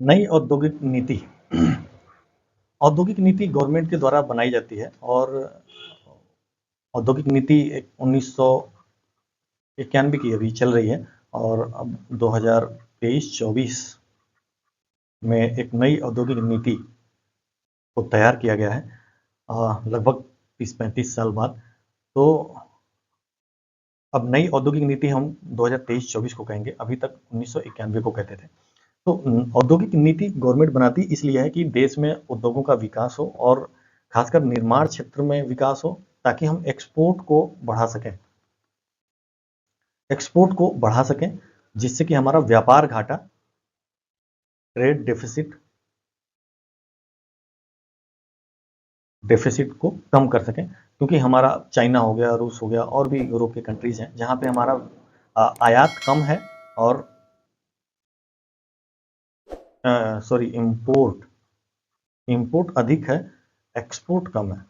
नई औद्योगिक नीति औद्योगिक नीति गवर्नमेंट के द्वारा बनाई जाती है और औद्योगिक नीति 1991 की अभी चल रही है और अब 2023-24 में एक नई औद्योगिक नीति को तैयार किया गया है लगभग 30-35 साल बाद। तो अब नई औद्योगिक नीति हम 2023-24 को कहेंगे, अभी तक 1991 को कहते थे। तो औद्योगिक नीति गवर्नमेंट बनाती इसलिए है कि देश में उद्योगों का विकास हो और खासकर निर्माण क्षेत्र में विकास हो, ताकि हम एक्सपोर्ट को बढ़ा सकें, जिससे कि हमारा व्यापार घाटा, ट्रेड डेफिसिट को कम कर सकें, क्योंकि हमारा चाइना हो गया, रूस हो गया और भी यूरोप के कंट्रीज हैं जहाँ पे हमारा आयात कम है और इंपोर्ट अधिक है, एक्सपोर्ट कम है।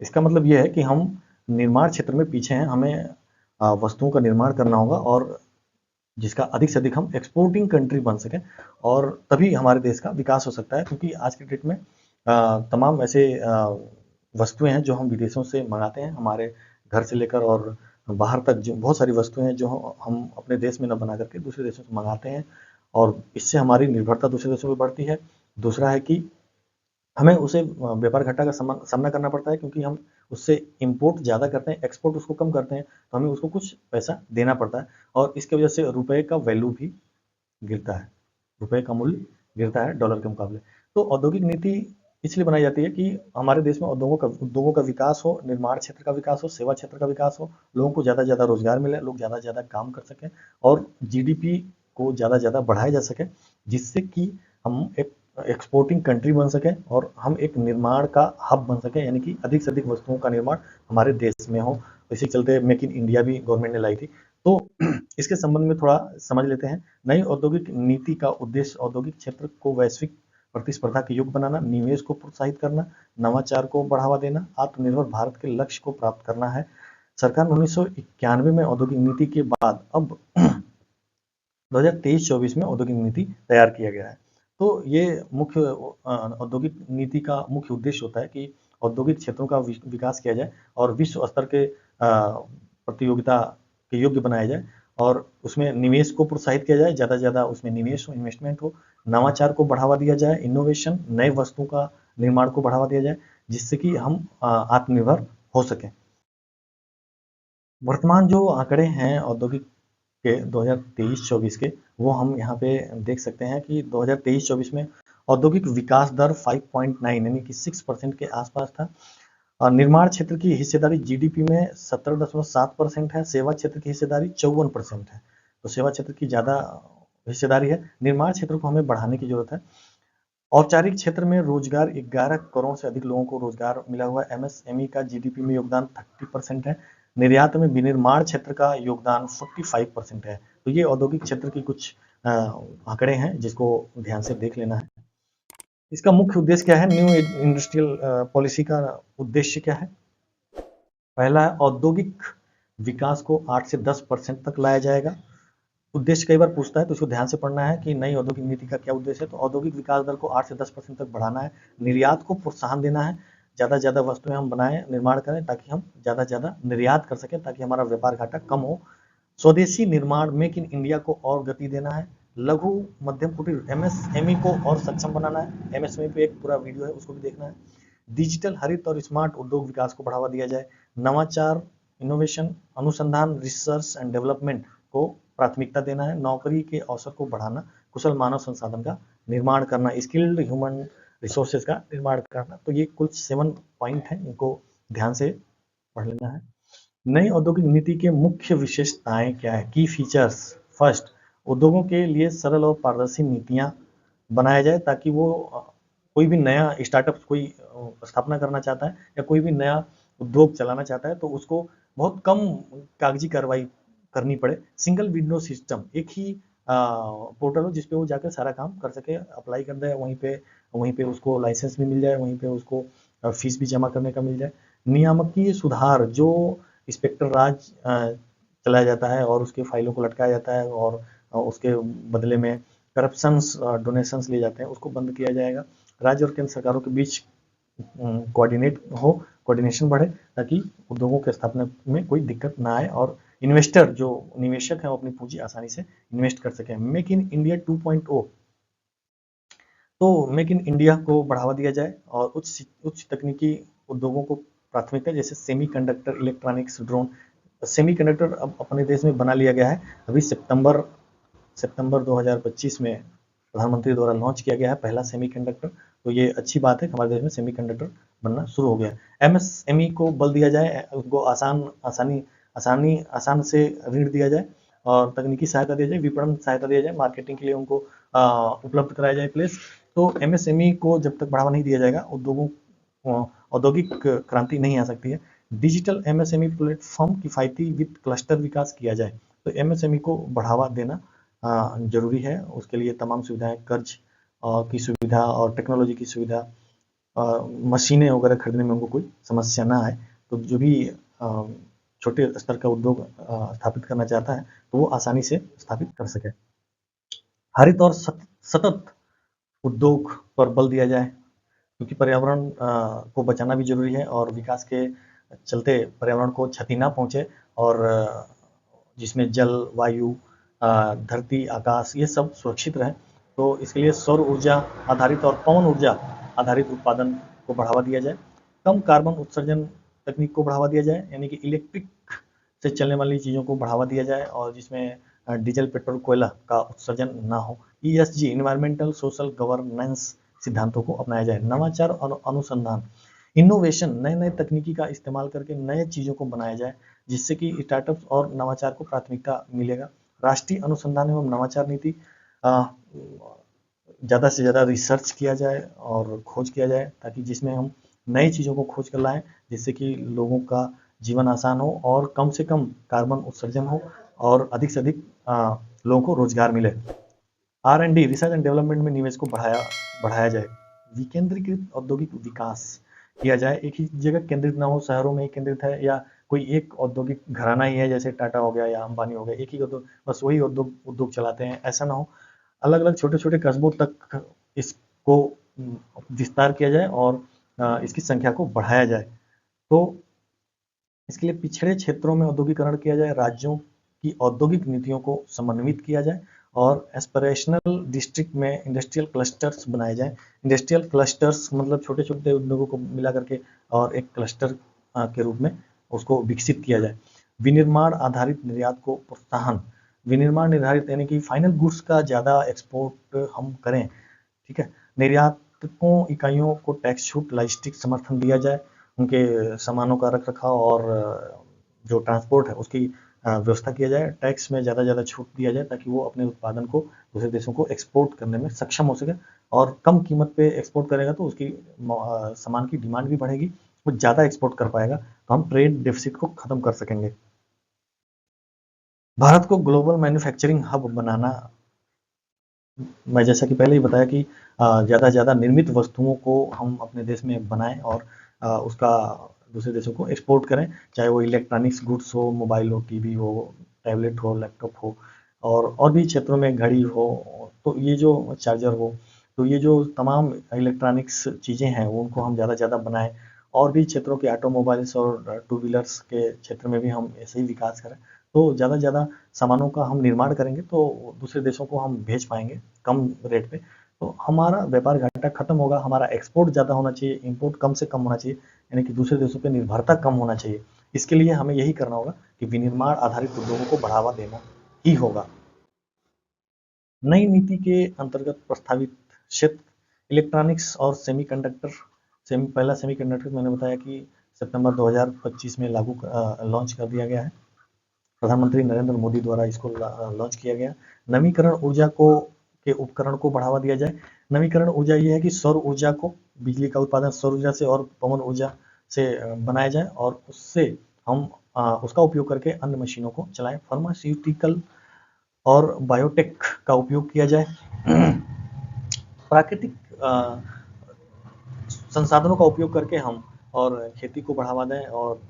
इसका मतलब यह है कि हम निर्माण क्षेत्र में पीछे हैं, हमें वस्तुओं का निर्माण करना होगा और जिसका अधिक से अधिक हम एक्सपोर्टिंग कंट्री बन सकें, और तभी हमारे देश का विकास हो सकता है। क्योंकि आज के डेट में तमाम ऐसे वस्तुएं हैं जो हम विदेशों से मंगाते हैं, हमारे घर से लेकर और बाहर तक जो बहुत सारी वस्तुएं हैं जो हम अपने देश में न बना करके दूसरे देशों से मंगाते हैं, और इससे हमारी निर्भरता दूसरे देशों पर बढ़ती है। दूसरा है कि हमें उसे व्यापार घाटा का सामना करना पड़ता है, क्योंकि हम उससे इंपोर्ट ज़्यादा करते हैं, एक्सपोर्ट उसको कम करते हैं, तो हमें उसको कुछ पैसा देना पड़ता है, और इसकी वजह से रुपए का वैल्यू भी गिरता है, रुपए का मूल्य गिरता है डॉलर के मुकाबले। तो औद्योगिक नीति इसलिए बनाई जाती है कि हमारे देश में उद्योगों का विकास हो, निर्माण क्षेत्र का विकास हो, सेवा क्षेत्र का विकास हो, लोगों को ज़्यादा से ज़्यादा रोजगार मिले, लोग ज़्यादा से ज़्यादा काम कर सकें और जीडीपी को ज़्यादा से ज़्यादा बढ़ाया जा सके, जिससे कि हम एक एक्सपोर्टिंग कंट्री बन सकें और हम एक निर्माण का हब बन सकें, यानी कि अधिक से अधिक वस्तुओं का निर्माण हमारे देश में हो। इसी चलते मेक इन इंडिया भी गवर्नमेंट ने लाई थी। तो इसके संबंध में थोड़ा समझ लेते हैं। नई औद्योगिक नीति का उद्देश्य औद्योगिक क्षेत्र को वैश्विक प्रतिस्पर्धा के योग्य बनाना, निवेश को प्रोत्साहित करना, नवाचार को बढ़ावा देना, आत्मनिर्भर भारत के लक्ष्य को प्राप्त करना है। सरकार ने 1991 में औद्योगिक नीति के बाद अब 2023-24 में औद्योगिक नीति तैयार किया गया है। तो ये मुख्य औद्योगिक नीति का मुख्य उद्देश्य होता है कि औद्योगिक क्षेत्रों का विकास किया जाए और विश्व स्तर के प्रतियोगिता के योग्य बनाया जाए, और उसमें निवेश को प्रोत्साहित किया जाए, ज़्यादा से ज़्यादा उसमें निवेश हो, इन्वेस्टमेंट हो, नवाचार को बढ़ावा दिया जाए, इनोवेशन, नए वस्तुओं का निर्माण को बढ़ावा दिया जाए, जिससे कि हम आत्मनिर्भर हो सकें। वर्तमान जो आंकड़े हैं औद्योगिक के 2023-24 के, वो हम यहाँ पे देख सकते हैं कि 2023-24 में औद्योगिक विकास दर 5.9 यानी कि 6% के आसपास था। और निर्माण क्षेत्र की हिस्सेदारी जीडीपी में 17.7% है, सेवा क्षेत्र की हिस्सेदारी 54% है। तो सेवा क्षेत्र की ज़्यादा हिस्सेदारी है, निर्माण क्षेत्र को हमें बढ़ाने की जरूरत है। औपचारिक क्षेत्र में रोजगार 11 करोड़ से अधिक लोगों को रोजगार मिला हुआ है। एमएसएमई का जीडीपी में योगदान 30% है। निर्यात में विनिर्माण क्षेत्र का योगदान 45% है। तो ये औद्योगिक क्षेत्र की कुछ आंकड़े हैं जिसको ध्यान से देख लेना है। इसका मुख्य उद्देश्य क्या है? न्यू इंडस्ट्रियल पॉलिसी का उद्देश्य क्या है? पहला है औद्योगिक विकास को 8 से 10% तक लाया जाएगा। उद्देश्य कई बार पूछता है तो इसको ध्यान से पढ़ना है कि नई औद्योगिक नीति का क्या उद्देश्य है। तो औद्योगिक विकास दर को 8 से 10% तक बढ़ाना है, निर्यात को प्रोत्साहन देना है, ज़्यादा से ज़्यादा वस्तुएं हम बनाएं, निर्माण करें, ताकि हम ज़्यादा से ज़्यादा निर्यात कर सकें, ताकि हमारा व्यापार घाटा कम हो। स्वदेशी निर्माण, मेक इन इंडिया को और गति देना है। लघु मध्यम कुटीर एमएसएमई को और सक्षम बनाना है। एमएसएमई पे एक पूरा वीडियो है, उसको भी देखना है। डिजिटल, हरित और स्मार्ट उद्योग विकास को बढ़ावा दिया जाए। नवाचार, इनोवेशन, अनुसंधान, रिसर्च एंड डेवलपमेंट को प्राथमिकता देना है। नौकरी के अवसर को बढ़ाना, कुशल मानव संसाधन का निर्माण करना, स्किल्ड ह्यूमन रिसोर्सेज का निर्माण करना। तो ये कुल 7 पॉइंट हैं, इनको ध्यान से पढ़ लेना है। नई औद्योगिक नीति के मुख्य विशेषताएं क्या है? की फीचर्स। फर्स्ट, उद्योगों के लिए सरल और पारदर्शी नीतियां बनाया जाए, ताकि वो कोई भी नया स्टार्टअप कोई स्थापना करना चाहता है या कोई भी नया उद्योग चलाना चाहता है तो उसको बहुत कम कागजी कार्रवाई करनी पड़े। सिंगल विंडो सिस्टम, एक ही पोर्टल हो जिसपे वो जाकर सारा काम कर सके, अप्लाई कर दे, वहीं पे उसको लाइसेंस भी मिल जाए, वहीं पे उसको फीस भी जमा करने का मिल जाए। नियामकीय सुधार, जो इंस्पेक्टर राज चलाया जाता है और उसके फाइलों को लटकाया जाता है और उसके बदले में करप्शंस डोनेशंस लिए जाते हैं उसको बंद किया जाएगा। राज्य और केंद्र सरकारों के बीच कोऑर्डिनेशन बढ़े ताकि उद्योगों के स्थापना में कोई दिक्कत ना आए और इन्वेस्टर जो निवेशक हैं वो अपनी पूंजी आसानी से इन्वेस्ट कर सकें। मेक इन इंडिया 2.0, तो मेक इन इंडिया को बढ़ावा दिया जाए और उच्च तकनीकी उद्योगों को प्राथमिकता, जैसे सेमीकंडक्टर, इलेक्ट्रॉनिक्स, ड्रोन। सेमीकंडक्टर अब अपने देश में बना लिया गया है। अभी सितंबर 2025 में प्रधानमंत्री द्वारा लॉन्च किया गया है पहला सेमीकंडक्टर। तो ये अच्छी बात है कि हमारे देश में सेमीकंडक्टर बनना शुरू हो गया है। एमएसएमई को बल दिया जाए, उनको आसान से ऋण दिया जाए और तकनीकी सहायता दिया जाए, विपणन सहायता दिया जाए, मार्केटिंग के लिए उनको उपलब्ध कराया जाए प्लेस। तो एमएसएमई को जब तक बढ़ावा नहीं दिया जाएगा औद्योगिक क्रांति नहीं आ सकती है। डिजिटल एमएसएमई प्लेटफॉर्म किफायती वित्त क्लस्टर विकास किया जाए। तो एमएसएमई को बढ़ावा देना जरूरी है। उसके लिए तमाम सुविधाएं, कर्ज की सुविधा और टेक्नोलॉजी की सुविधा, मशीनें वगैरह खरीदने में उनको कोई समस्या ना आए। तो जो भी छोटे स्तर का उद्योग स्थापित करना चाहता है तो वो आसानी से स्थापित कर सके। हरित और सतत उद्योग पर बल दिया जाए क्योंकि पर्यावरण को बचाना भी जरूरी है और विकास के चलते पर्यावरण को क्षति ना पहुंचे और जिसमें जल, वायु, धरती, आकाश ये सब सुरक्षित रहे। तो इसके लिए सौर ऊर्जा आधारित और पवन ऊर्जा आधारित उत्पादन को बढ़ावा दिया जाए। कम कार्बन उत्सर्जन तकनीक को बढ़ावा दिया जाए, यानी कि इलेक्ट्रिक से चलने वाली चीज़ों को बढ़ावा दिया जाए और जिसमें डीजल, पेट्रोल, कोयला का उत्सर्जन ना हो। ESG, इन्वायरमेंटल सोशल गवर्नेंस सिद्धांतों को अपनाया जाए। नवाचार और अनुसंधान, इनोवेशन, नए तकनीकी का इस्तेमाल करके नए चीज़ों को बनाया जाए जिससे कि स्टार्टअप्स और नवाचार को प्राथमिकता मिलेगा। राष्ट्रीय अनुसंधान एवं नवाचार नीति, ज़्यादा से ज़्यादा रिसर्च किया जाए और खोज किया जाए ताकि जिसमें हम नई चीज़ों को खोज कर लाएं जिससे कि लोगों का जीवन आसान हो और कम से कम कार्बन उत्सर्जन हो और अधिक से अधिक लोगों को रोजगार मिले। R&D, रिसर्च एंड डेवलपमेंट में निवेश को बढ़ाया जाए। विकेंद्रीकृत औद्योगिक विकास किया जाए, एक ही जगह केंद्रित ना हो, शहरों में ही केंद्रित है या कोई एक औद्योगिक घराना ही है जैसे टाटा हो गया या अंबानी हो गया, एक ही उद्योग, बस वही उद्योग चलाते हैं, ऐसा ना हो। अलग अलग छोटे छोटे कस्बों तक इसको विस्तार किया जाए और इसकी संख्या को बढ़ाया जाए। तो इसके लिए पिछड़े क्षेत्रों में औद्योगिकरण किया जाए, राज्यों की औद्योगिक नीतियों को समन्वित किया जाए और एस्पिरेशनल डिस्ट्रिक्ट में इंडस्ट्रियल क्लस्टर्स बनाए जाए। इंडस्ट्रियल क्लस्टर्स मतलब छोटे छोटे उद्योगों को मिला करके और एक क्लस्टर के रूप में उसको विकसित किया जाए। विनिर्माण आधारित निर्यात को प्रोत्साहन, विनिर्माण निर्धारित यानी कि फाइनल गुड्स का ज़्यादा एक्सपोर्ट हम करें, ठीक है। निर्यातकों इकाइयों को टैक्स छूट, लॉजिस्टिक समर्थन दिया जाए, उनके सामानों का रख रखाव और जो ट्रांसपोर्ट है उसकी व्यवस्था किया जाए। टैक्स में ज़्यादा छूट दिया जाए ताकि वो अपने उत्पादन को दूसरे देशों को एक्सपोर्ट करने में सक्षम हो सके और कम कीमत पे एक्सपोर्ट करेगा तो उसकी सामान की डिमांड भी बढ़ेगी, वो ज़्यादा एक्सपोर्ट कर पाएगा तो हम ट्रेड डेफिसिट को ख़त्म कर सकेंगे। भारत को ग्लोबल मैन्युफैक्चरिंग हब बनाना, मैं जैसा कि पहले ही बताया कि ज़्यादा से ज़्यादा निर्मित वस्तुओं को हम अपने देश में बनाएं और उसका दूसरे देशों को एक्सपोर्ट करें, चाहे वो इलेक्ट्रॉनिक्स गुड्स हो, मोबाइल हो, टीवी हो, टैबलेट हो, लैपटॉप हो और भी क्षेत्रों में घड़ी हो, तो ये जो चार्जर हो, तो ये जो तमाम इलेक्ट्रॉनिक्स चीज़ें हैं वो उनको हम ज़्यादा से ज़्यादा बनाएं। और भी क्षेत्रों के ऑटोमोबाइल्स और टू व्हीलर्स के क्षेत्र में भी हम ऐसे ही विकास करें तो ज़्यादा से ज़्यादा सामानों का हम निर्माण करेंगे तो दूसरे देशों को हम भेज पाएंगे कम रेट पे, तो हमारा व्यापार घाटा खत्म होगा, हमारा एक्सपोर्ट ज़्यादा होना चाहिए, इंपोर्ट कम से कम होना चाहिए, यानी कि दूसरे देशों पे निर्भरता कम होना चाहिए। इसके लिए हमें यही करना होगा कि विनिर्माण आधारित उद्योगों को बढ़ावा देना ही होगा। नई नीति के अंतर्गत प्रस्तावित क्षेत्र इलेक्ट्रॉनिक्स और सेमीकंडक्टर, पहला सेमीकंडक्टर मैंने बताया कि सितंबर 2025 में लॉन्च कर दिया गया है, प्रधानमंत्री नरेंद्र मोदी द्वारा इसको लॉन्च किया गया। नवीकरण ऊर्जा के उपकरण को बढ़ावा दिया जाए। नवीकरण ऊर्जा ये है कि सौर ऊर्जा को, बिजली का उत्पादन सौर ऊर्जा से और पवन ऊर्जा से बनाया जाए और उससे हम उसका उपयोग करके अन्य मशीनों को चलाएं। फार्मास्यूटिकल और बायोटेक का उपयोग किया जाए। प्राकृतिक संसाधनों का उपयोग करके हम और खेती को बढ़ावा दें और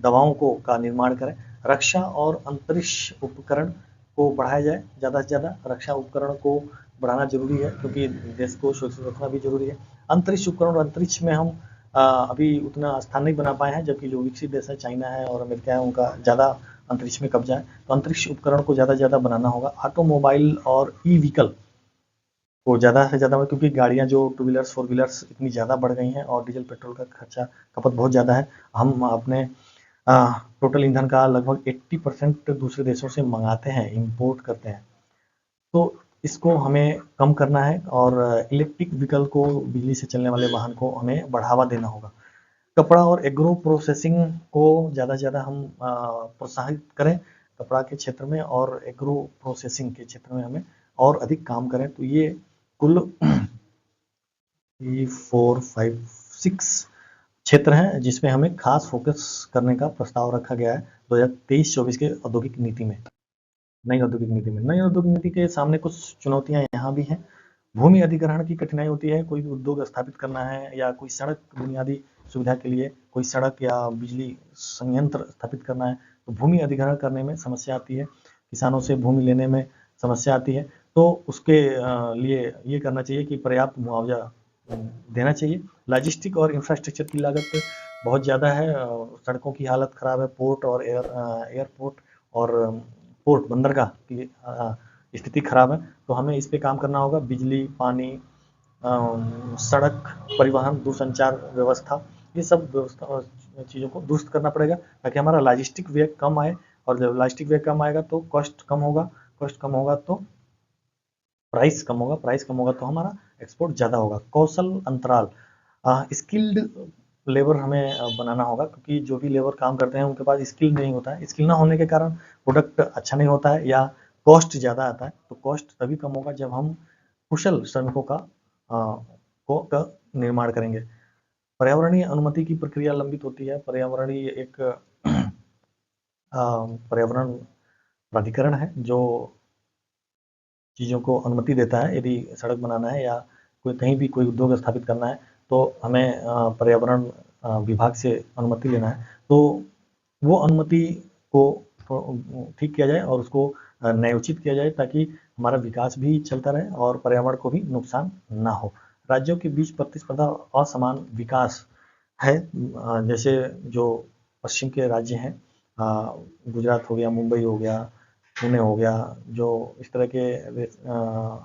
दवाओं का निर्माण करें। रक्षा और अंतरिक्ष उपकरण को बढ़ाया जाए ज़्यादा से ज़्यादा। रक्षा उपकरण को बढ़ाना जरूरी है क्योंकि देश को सुरक्षित रखना भी जरूरी है। अंतरिक्ष उपकरण और अंतरिक्ष में हम अभी उतना स्थान नहीं बना पाए हैं, जबकि जो विकसित देश है चाइना है और अमेरिका है उनका ज़्यादा अंतरिक्ष में कब्जा है। तो अंतरिक्ष उपकरण को ज़्यादा से ज़्यादा बनाना होगा। ऑटोमोबाइल और ई व्हीकल को ज़्यादा से ज़्यादा, क्योंकि गाड़ियाँ जो टू व्हीलर्स फोर व्हीलर्स इतनी ज़्यादा बढ़ गई हैं और डीजल पेट्रोल का खर्चा खपत बहुत ज़्यादा है। हम अपने टोटल ईंधन का लगभग 80% दूसरे देशों से मंगाते हैं, इंपोर्ट करते हैं। तो इसको हमें कम करना है और इलेक्ट्रिक व्हीकल को, बिजली से चलने वाले वाहन को हमें बढ़ावा देना होगा। कपड़ा और एग्रो प्रोसेसिंग को ज़्यादा से ज़्यादा हम प्रोत्साहित करें कपड़ा के क्षेत्र में, और एग्रो प्रोसेसिंग के क्षेत्र में हमें और अधिक काम करें। तो ये कुल 4, 5, 6 क्षेत्र हैं जिसमें हमें खास फोकस करने का प्रस्ताव रखा गया है 2023-24 के औद्योगिक नीति में, नई औद्योगिक नीति में। नई औद्योगिक नीति के सामने कुछ चुनौतियां यहाँ भी हैं। भूमि अधिग्रहण की कठिनाई होती है। कोई भी उद्योग स्थापित करना है या कोई सड़क बुनियादी सुविधा के लिए कोई सड़क या बिजली संयंत्र स्थापित करना है तो भूमि अधिग्रहण करने में समस्या आती है, किसानों से भूमि लेने में समस्या आती है। तो उसके लिए ये करना चाहिए कि पर्याप्त मुआवजा देना चाहिए। लॉजिस्टिक और इंफ्रास्ट्रक्चर की लागत बहुत ज़्यादा है, सड़कों की हालत ख़राब है, पोर्ट और एयरपोर्ट और पोर्ट बंदरगाह की स्थिति खराब है। तो हमें इस पे काम करना होगा। बिजली, पानी, सड़क, परिवहन, दूरसंचार व्यवस्था, ये सब व्यवस्था चीज़ों को दुरुस्त करना पड़ेगा ताकि हमारा लॉजिस्टिक व्यय कम आए, और जब लॉजिस्टिक व्यय कम आएगा तो कॉस्ट कम होगा, कॉस्ट कम होगा तो प्राइस कम होगा, प्राइस कम होगा तो हमारा एक्सपोर्ट ज़्यादा होगा। कौशल अंतराल, स्किल्ड लेबर हमें बनाना होगा, क्योंकि जो भी लेबर काम करते हैं उनके पास स्किल नहीं होता है। स्किल ना होने के कारण प्रोडक्ट अच्छा नहीं होता है या कॉस्ट ज़्यादा आता है। तो कॉस्ट तभी कम होगा जब हम कुशल श्रमिकों का निर्माण करेंगे। पर्यावरणीय अनुमति की प्रक्रिया लंबित होती है। पर्यावरणीय एक पर्यावरण प्राधिकरण है जो चीज़ों को अनुमति देता है। यदि सड़क बनाना है या कोई कहीं भी कोई उद्योग स्थापित करना है तो हमें पर्यावरण विभाग से अनुमति लेना है। तो वो अनुमति को ठीक किया जाए और उसको न्यायोचित किया जाए ताकि हमारा विकास भी चलता रहे और पर्यावरण को भी नुकसान ना हो। राज्यों के बीच प्रतिस्पर्धा असमान विकास है। जैसे जो पश्चिम के राज्य हैं, गुजरात हो गया, मुंबई हो गया, पुणे हो गया, जो इस तरह के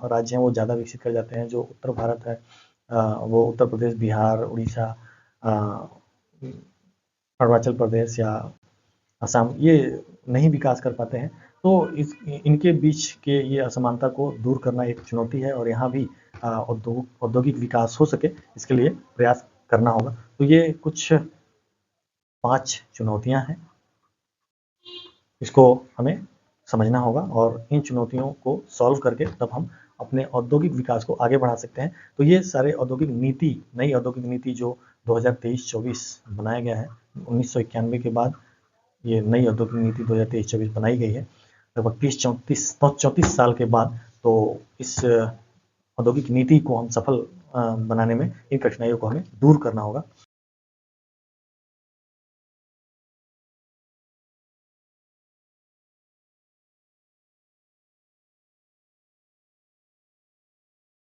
राज्य हैं वो ज़्यादा विकसित कर जाते हैं। जो उत्तर भारत है वो उत्तर प्रदेश, बिहार, उड़ीसा, अरुणाचल प्रदेश या असम, ये नहीं विकास कर पाते हैं। तो इनके बीच के ये असमानता को दूर करना एक चुनौती है और यहाँ भी औद्योगिक विकास हो सके इसके लिए प्रयास करना होगा। तो ये कुछ 5 चुनौतियाँ हैं, इसको हमें समझना होगा और इन चुनौतियों को सॉल्व करके तब हम अपने औद्योगिक विकास को आगे बढ़ा सकते हैं। तो ये सारे औद्योगिक नीति, नई औद्योगिक नीति जो 2023-24 बनाया गया है, 1991 के बाद ये नई औद्योगिक नीति 2023-24 बनाई गई है, लगभग 34 साल के बाद। तो इस औद्योगिक नीति को हम सफल बनाने में इन कठिनाइयों को हमें दूर करना होगा।